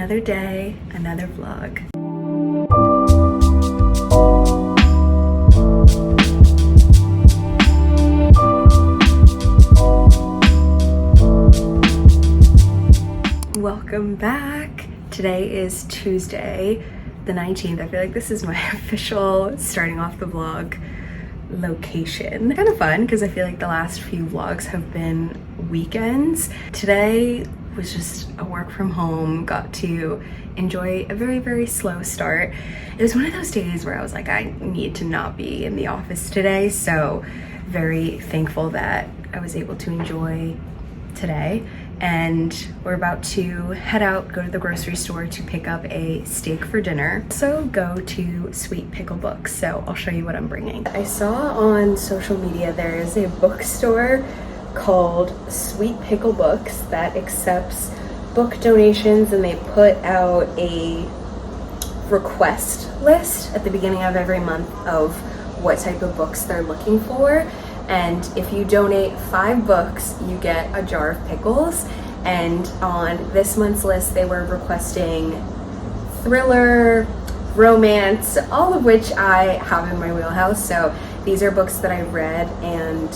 Another day, another vlog. Welcome back. Today is Tuesday, the 19th. I feel like this is my official starting off the vlog location. Kind of fun because I feel like the last few vlogs have been weekends. Today was just a work from home, got to enjoy a very slow start. It was one of those days where I was like, I need to not be in the office today, so very thankful that I was able to enjoy today. And we're about to head out, go to the grocery store to pick up a steak for dinner. So go to Sweet Pickle Books, so I'll show you what I'm bringing. I saw on social media there is a bookstore called Sweet Pickle Books that accepts book donations, and they put out a request list at the beginning of every month of what type of books they're looking for. And if you donate 5 books, you get a jar of pickles. And on this month's list, they were requesting thriller, romance, all of which I have in my wheelhouse. So these are books that I read and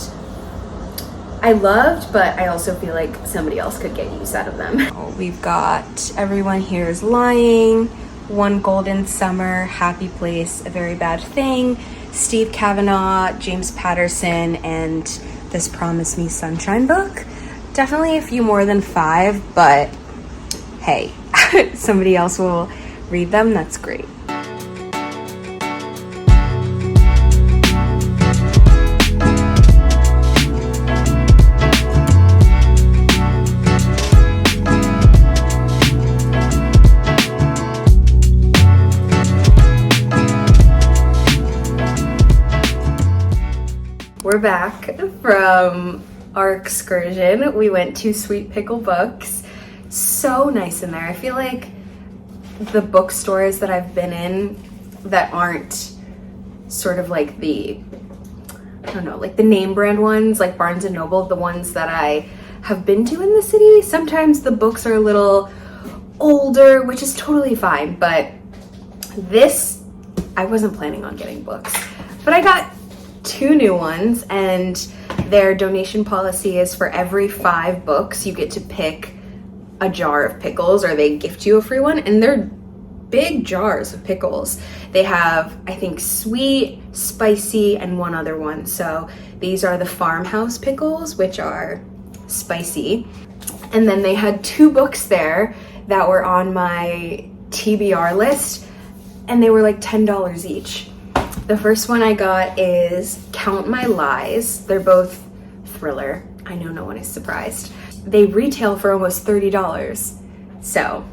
I loved, but I also feel like somebody else could get use out of them. We've got Everyone Here Is Lying, One Golden Summer, Happy Place, A Very Bad Thing, Steve Kavanaugh, James Patterson, and this Promise Me Sunshine book. Definitely a few more than 5, but hey, somebody else will read them, that's great. We're back from our excursion. We went to Sweet Pickle Books. So nice in there. I feel like the bookstores that I've been in that aren't sort of like the, I don't know, like the name brand ones, like Barnes & Noble, the ones that I have been to in the city, sometimes the books are a little older, which is totally fine. But this, I wasn't planning on getting books, but I got 2 new ones, and their donation policy is for every 5 books you get to pick a jar of pickles, or they gift you a free one. And they're big jars of pickles. They have, I think, sweet, spicy, and one other one. So these are the farmhouse pickles, which are spicy. And then they had 2 books there that were on my TBR list, and they were like $10 each. The first one I got is Count My Lies. They're both thriller. I know no one is surprised. They retail for almost $30. So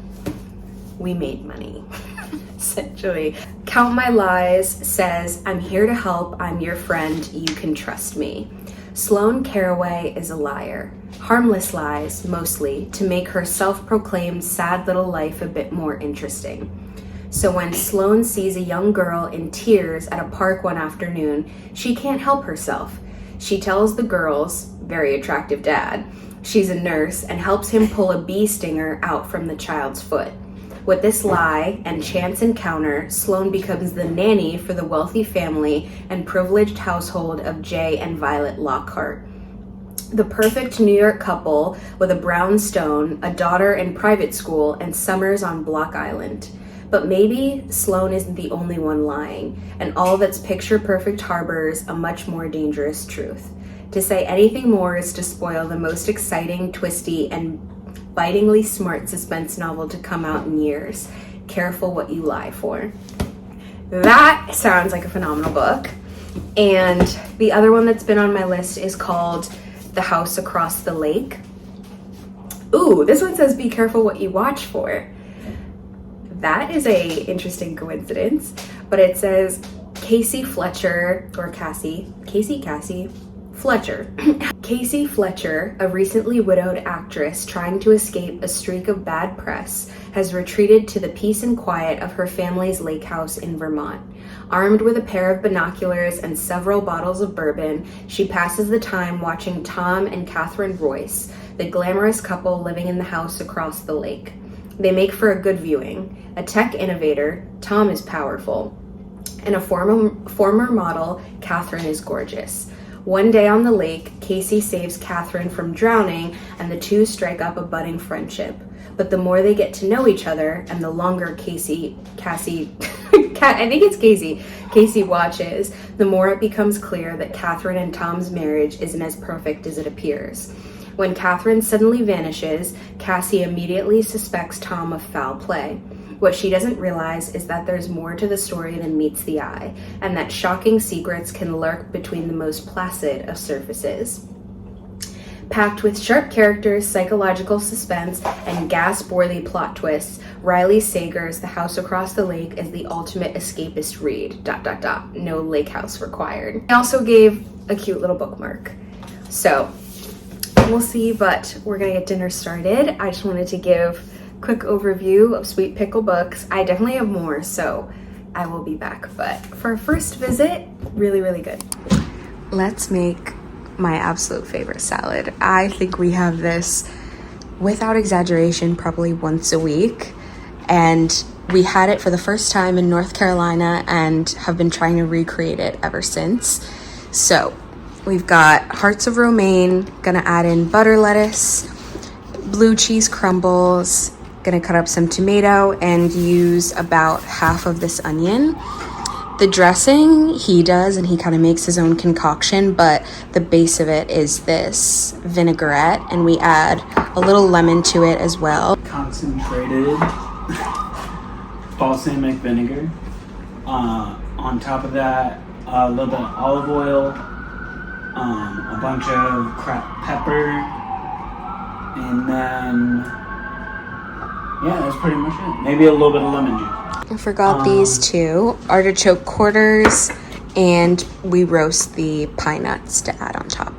we made money, essentially. Count My Lies says, I'm here to help. I'm your friend. You can trust me. Sloane Caraway is a liar. Harmless lies, mostly, to make her self-proclaimed sad little life a bit more interesting. So when Sloane sees a young girl in tears at a park one afternoon, she can't help herself. She tells the girl's very attractive dad she's a nurse and helps him pull a bee stinger out from the child's foot. With this lie and chance encounter, Sloane becomes the nanny for the wealthy family and privileged household of Jay and Violet Lockhart. The perfect New York couple with a brownstone, a daughter in private school, and summers on Block Island. But maybe Sloane isn't the only one lying, and all that's picture-perfect harbors a much more dangerous truth. To say anything more is to spoil the most exciting, twisty, and bitingly smart suspense novel to come out in years. Careful what you lie for. That sounds like a phenomenal book. And the other one that's been on my list is called The House Across the Lake. Ooh, this one says be careful what you watch for. That is a interesting coincidence, but it says Cassie Fletcher, Casey Fletcher, a recently widowed actress trying to escape a streak of bad press, has retreated to the peace and quiet of her family's lake house in Vermont. Armed with a pair of binoculars and several bottles of bourbon, she passes the time watching Tom and Catherine Royce, the glamorous couple living in the house across the lake. They make for a good viewing. A tech innovator, Tom is powerful. And a former model, Catherine is gorgeous. One day on the lake, Casey saves Catherine from drowning, and the two strike up a budding friendship. But the more they get to know each other, and the longer Casey watches, the more it becomes clear that Catherine and Tom's marriage isn't as perfect as it appears. When Catherine suddenly vanishes, Cassie immediately suspects Tom of foul play. What she doesn't realize is that there's more to the story than meets the eye, and that shocking secrets can lurk between the most placid of surfaces. Packed with sharp characters, psychological suspense, and gasp-worthy plot twists, Riley Sager's The House Across the Lake is the ultimate escapist read, ... No lake house required. I also gave a cute little bookmark. So, we'll see, but we're gonna get dinner started. I just wanted to give a quick overview of Sweet Pickle Books. I definitely have more, so I will be back. But for a first visit, really, really good. Let's make my absolute favorite salad. I think we have this, without exaggeration, probably once a week. And we had it for the first time in North Carolina and have been trying to recreate it ever since. So we've got hearts of romaine, gonna add in butter lettuce, blue cheese crumbles, gonna cut up some tomato and use about half of this onion. The dressing he does, and he kind of makes his own concoction, but the base of it is this vinaigrette, and we add a little lemon to it as well. Concentrated balsamic vinegar. On top of that, a little bit of olive oil, a bunch of cracked pepper, and then, yeah, that's pretty much it. Maybe a little bit of lemon juice. I forgot these two, artichoke quarters, and we roast the pine nuts to add on top.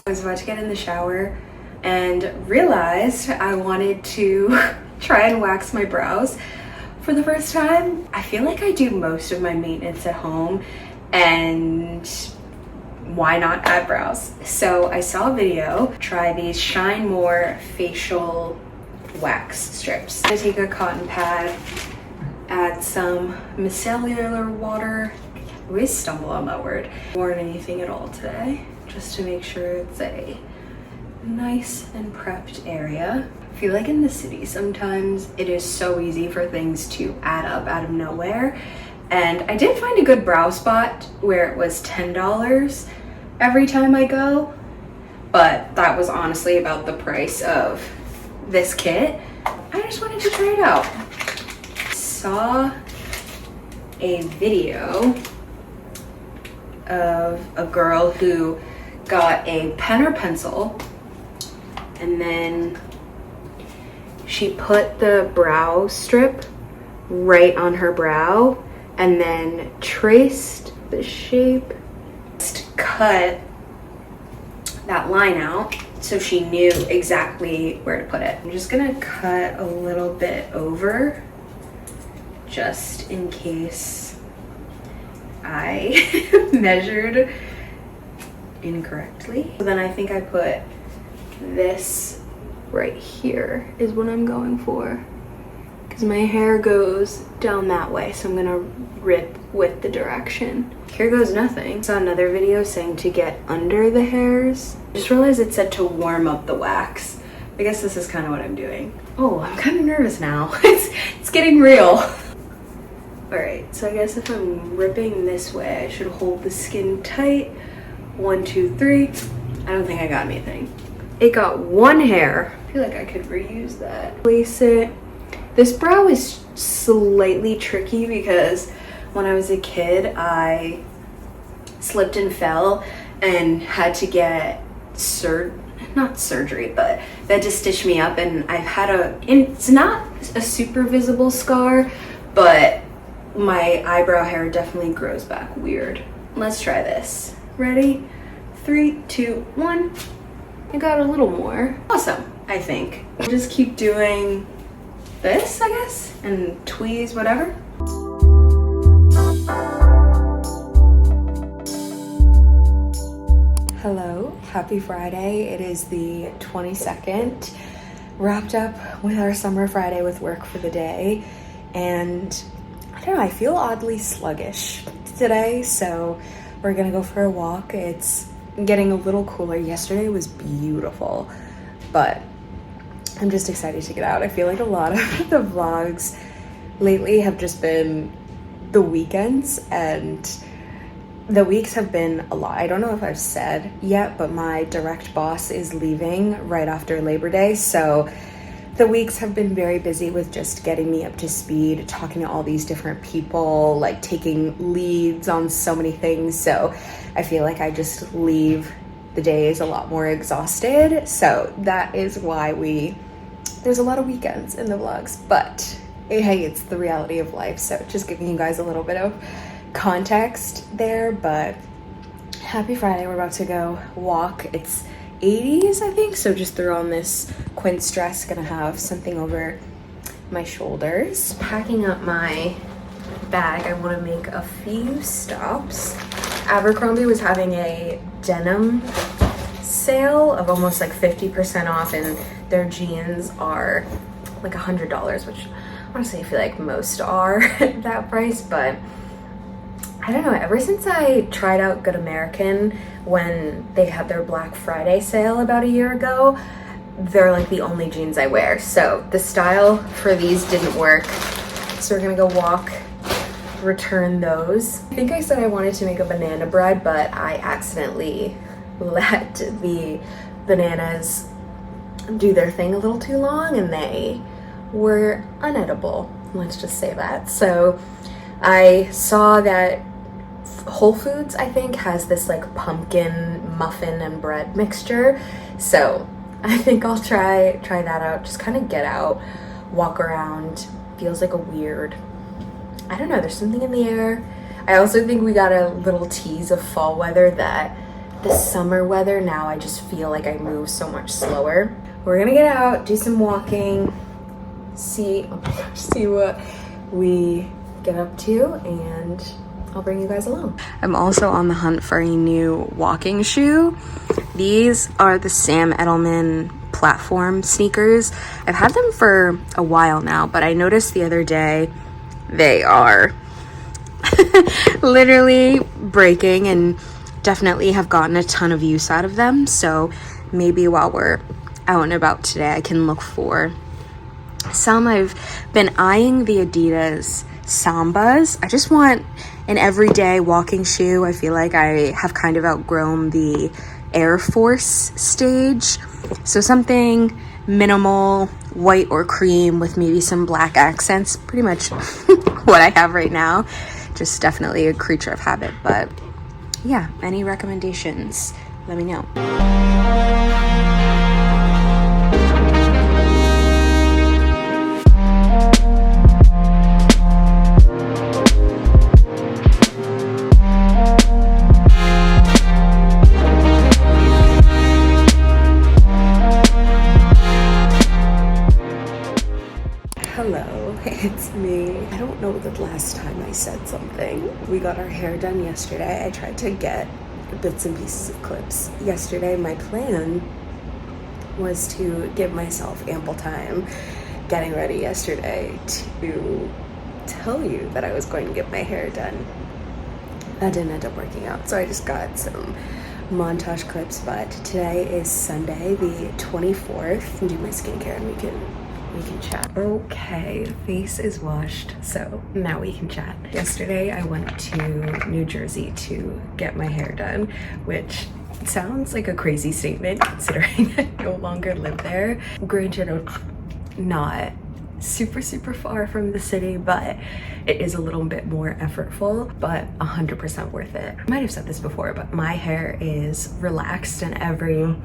I was about to get in the shower and realized I wanted to try and wax my brows for the first time. I feel like I do most of my maintenance at home, and why not add brows? So I saw a video, try these Shine More facial wax strips. I take a cotton pad, add some micellar water. I always stumble on that word. More than anything at all today, just to make sure it's a nice and prepped area. I feel like in the city sometimes it is so easy for things to add up out of nowhere. And I did find a good brow spot where it was $10 every time I go, but that was honestly about the price of this kit. I just wanted to try it out. Saw a video of a girl who got a pen or pencil, and then she put the brow strip right on her brow and then traced the shape, just cut that line out so she knew exactly where to put it. I'm just gonna cut a little bit over just in case I measured incorrectly. Then I think I put this right here is what I'm going for, because my hair goes down that way, so I'm gonna rip with the direction. Here goes nothing. Saw another video saying to get under the hairs. Just realized it said to warm up the wax. I guess this is kind of what I'm doing. Oh, I'm kind of nervous now. It's getting real. All right, so I guess if I'm ripping this way, I should hold the skin tight. 1, 2, 3. I don't think I got anything. It got one hair. feel like I could reuse that. Place it. This brow is slightly tricky because when I was a kid, I slipped and fell and had to get not surgery, but that to stitch me up, and I've had it's not a super visible scar, but my eyebrow hair definitely grows back weird. Let's try this. Ready? 3, 2, 1. I got a little more. Awesome, I think. I'll just keep doing this, I guess, and tweeze, whatever. Hello, happy Friday. It is the 22nd. Wrapped up with our summer Friday with work for the day, and I don't know, I feel oddly sluggish today, so we're gonna go for a walk. It's getting a little cooler. Yesterday was beautiful, but I'm just excited to get out. I feel like a lot of the vlogs lately have just been the weekends, and the weeks have been a lot. I don't know if I've said yet, but my direct boss is leaving right after Labor Day, so the weeks have been very busy with just getting me up to speed, talking to all these different people, like taking leads on so many things. So I feel like I just leave the days a lot more exhausted. So that is why there's a lot of weekends in the vlogs, but hey, it's the reality of life. So just giving you guys a little bit of context there. But happy Friday. We're about to go walk. It's 80s, I think, so just threw on this quince dress. Gonna have something over my shoulders. Packing up my bag, I want to make a few stops. Abercrombie was having a denim sale of almost like 50% off, and their jeans are like $100, which honestly I feel like most are at that price. But I don't know, ever since I tried out Good American when they had their Black Friday sale about a year ago, they're like the only jeans I wear. So the style for these didn't work. So we're gonna go walk, return those. I think I said I wanted to make a banana bread, but I accidentally let the bananas do their thing a little too long and they were unedible. Let's just say that. So I saw that Whole Foods, I think, has this like pumpkin muffin and bread mixture. So I think I'll try that out. Just kind of get out, walk around. Feels like a weird, I don't know, there's something in the air. I also think we got a little tease of fall weather, that the summer weather now I just feel like I move so much slower. We're gonna get out, do some walking, see what we get up to, and I'll bring you guys along. I'm also on the hunt for a new walking shoe. These are the Sam Edelman platform sneakers. I've had them for a while now, but I noticed the other day they are literally breaking, and definitely have gotten a ton of use out of them. So maybe while we're out and about today, I can look for some. I've been eyeing the Adidas Sambas. I just want an everyday walking shoe. I feel like I have kind of outgrown the Air Force stage. So something minimal, white or cream with maybe some black accents. Pretty much what I have right now. Just definitely a creature of habit. But yeah, any recommendations, let me know. Hello, it's me. I don't know the last time I said something. We got our hair done yesterday. I tried to get bits and pieces of clips yesterday. My plan was to give myself ample time getting ready yesterday to tell you that I was going to get my hair done. That didn't end up working out, so I just got some montage clips. But today is Sunday, the 24th. I'll do my skincare and we can chat. Okay, face is washed, so now we can chat. Yesterday I went to New Jersey to get my hair done, which It sounds like a crazy statement considering I no longer live there. Granted, not super far from the city, but it is a little bit more effortful, but 100% worth it. I might have said this before, but my hair is relaxed, and every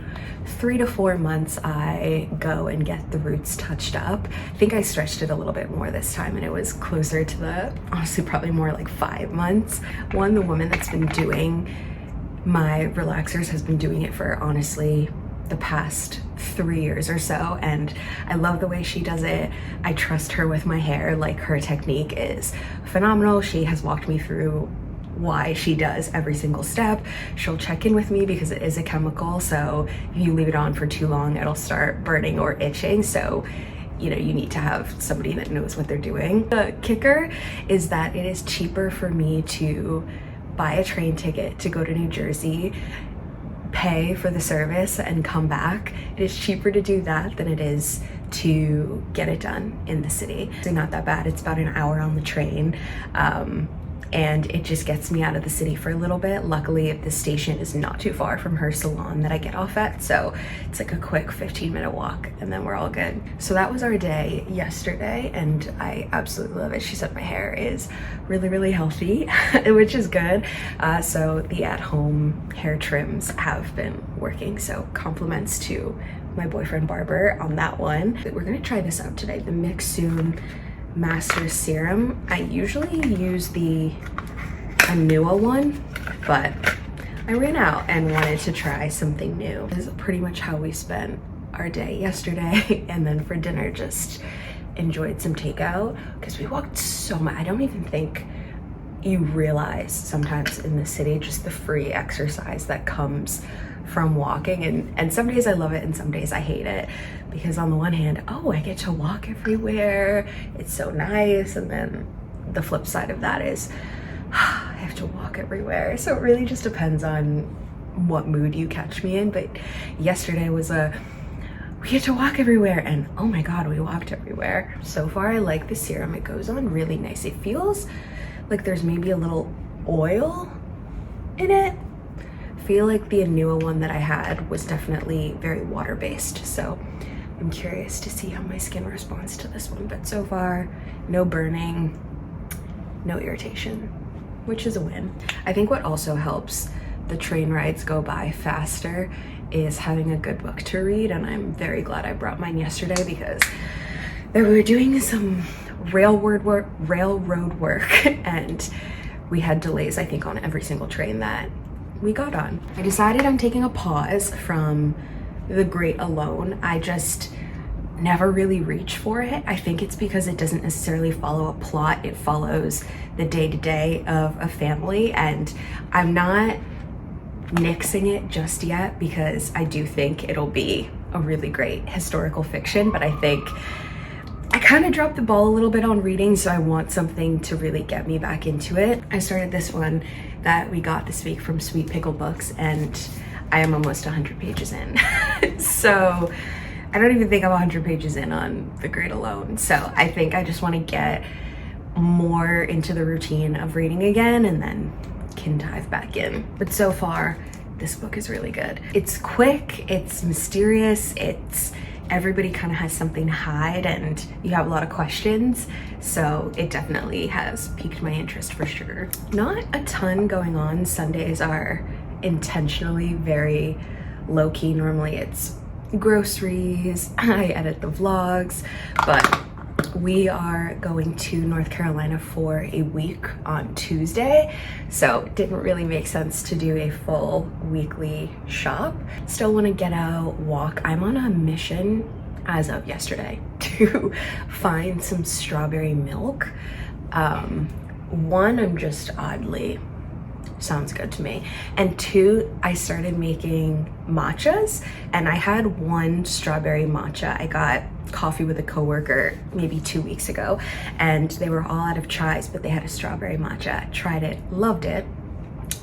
3 to 4 months I go and get the roots touched up. I think I stretched it a little bit more this time, and it was closer to the, honestly, probably more like 5 months. The woman that's been doing my relaxers has been doing it for honestly the past 3 years or so, and I love the way she does it. I trust her with my hair. Like, her technique is phenomenal. She has walked me through why she does every single step. She'll check in with me because it is a chemical, so if you leave it on for too long, it'll start burning or itching. So you know, you need to have somebody that knows what they're doing. The kicker is that it is cheaper for me to buy a train ticket to go to New Jersey, pay for the service, and come back. It is cheaper to do that than it is to get it done in the city. It's not that bad. It's about an hour on the train. And it just gets me out of the city for a little bit. Luckily, the station is not too far from her salon that I get off at, so it's like a quick 15-minute walk and then we're all good. So that was our day yesterday, and I absolutely love it. She said my hair is really healthy, which is good. So the at-home hair trims have been working, so compliments to my boyfriend barber on that one. We're gonna try this out today, the Mix Soon Master Serum. I usually use the Anua one, but I ran out and wanted to try something new. This is pretty much how we spent our day yesterday, and then for dinner just enjoyed some takeout because we walked so much. I don't even think you realize sometimes in the city just the free exercise that comes from walking, and some days I love it and some days I hate it, because on the one hand, oh, I get to walk everywhere, it's so nice, and then the flip side of that is I have to walk everywhere. So it really just depends on what mood you catch me in. But yesterday was we get to walk everywhere, and oh my god, we walked everywhere. So far I like the serum. It goes on really nice. It feels like there's maybe a little oil in it. I feel like the Anua one that I had was definitely very water-based, so I'm curious to see how my skin responds to this one. But so far, no burning, no irritation, which is a win. I think what also helps the train rides go by faster is having a good book to read, and I'm very glad I brought mine yesterday because we were doing some railroad work and we had delays, I think, on every single train that we got on. I decided I'm taking a pause from the great alone. I just never really reach for it. I think it's because it doesn't necessarily follow a plot. It follows the day-to-day of a family, and I'm not nixing it just yet because I do think it'll be a really great historical fiction, but I think I kind of dropped the ball a little bit on reading, so I want something to really get me back into it. I started this one that we got this week from Sweet Pickle Books, and I am almost 100 pages in. So I don't even think I'm 100 pages in on The Great Alone. So I think I just want to get more into the routine of reading again and then can dive back in. But so far, this book is really good. It's quick, it's mysterious, everybody kind of has something to hide, and you have a lot of questions, so it definitely has piqued my interest for sure. Not a ton going on. Sundays are intentionally very low-key. Normally it's groceries, I edit the vlogs, but we are going to North Carolina for a week on Tuesday, so it didn't really make sense to do a full weekly shop. Still want to get out, walk. I'm on a mission as of yesterday to find some strawberry milk. One, I'm just oddly, sounds good to me, and two, I started making matchas, and I had one strawberry matcha. I got coffee with a coworker maybe 2 weeks ago, and they were all out of chais, but they had a strawberry matcha. Tried it, loved it.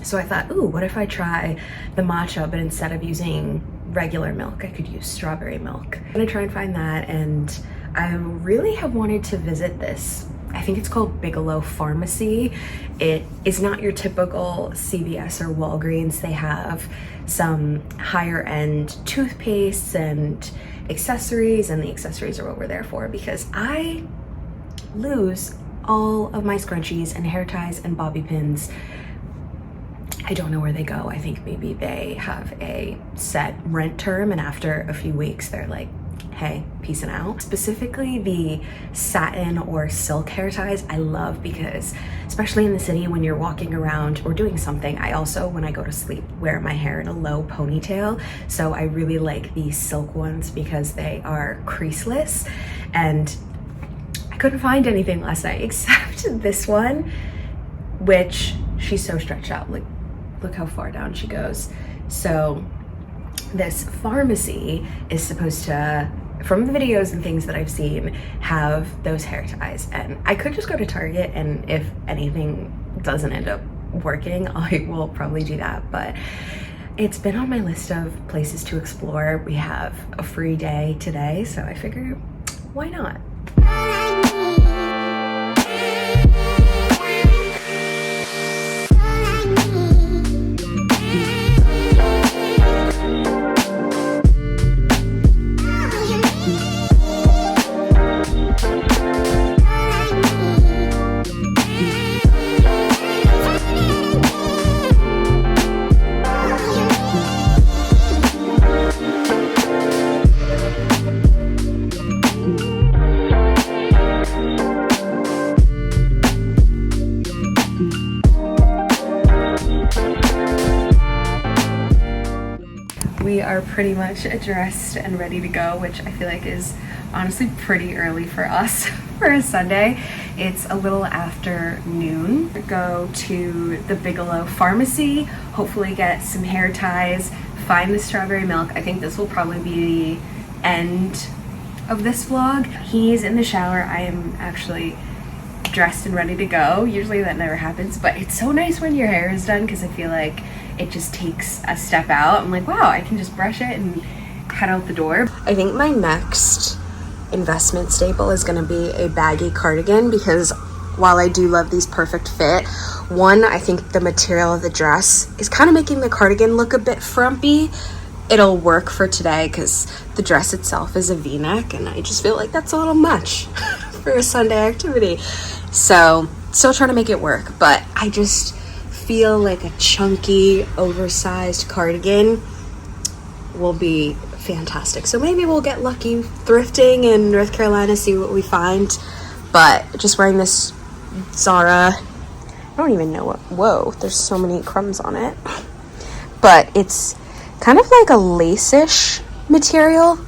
So I thought, ooh, what if I try the matcha, but instead of using regular milk, I could use strawberry milk. I'm gonna try and find that, and I really have wanted to visit this I think it's called Bigelow Pharmacy. It is not your typical CVS or Walgreens. They have some higher end toothpastes and accessories, and the accessories are what we're there for because I lose all of my scrunchies and hair ties and bobby pins. I don't know where they go. I think maybe they have a set rent term, and after a few weeks they're like, hey, peacing out. Specifically the satin or silk hair ties I love because especially in the city when you're walking around or doing something, I also, when I go to sleep, wear my hair in a low ponytail. So I really like these silk ones because they are creaseless, and I couldn't find anything last night except this one, which she's so stretched out. Like, look how far down she goes. So this pharmacy is supposed to, from the videos and things that I've seen, have those hair ties. And I could just go to Target, and if anything doesn't end up working, I will probably do that. But it's been on my list of places to explore. We have a free day today, so I figured, why not? We are pretty much dressed and ready to go, which I feel like is honestly pretty early for us for a Sunday. It's a little after noon. Go to the Bigelow Pharmacy, hopefully get some hair ties, find the strawberry milk. I think this will probably be the end of this vlog. He's in the shower. I am actually dressed and ready to go. Usually that never happens, but it's so nice when your hair is done because I feel like it just takes a step out. I'm like, wow, I can just brush it and head out the door. I think my next investment staple is gonna be a baggy cardigan because while I do love these perfect fit, one, I think the material of the dress is kind of making the cardigan look a bit frumpy. It'll work for today because the dress itself is a V-neck, and I just feel like that's a little much for a Sunday activity. So still trying to make it work, but I just feel like a chunky, oversized cardigan will be fantastic. So maybe we'll get lucky thrifting in North Carolina, see what we find. But just wearing this Zara, I don't even know what, whoa, there's so many crumbs on it. But it's kind of like a lace-ish material,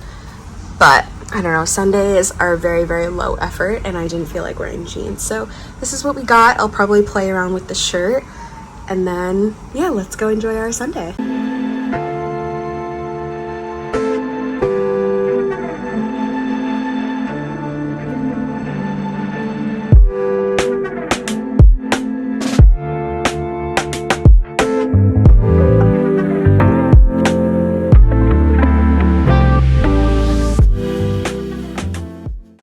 but I don't know, Sundays are very, very low effort and I didn't feel like wearing jeans. So this is what we got. I'll probably play around with the shirt and then, yeah, let's go enjoy our Sunday.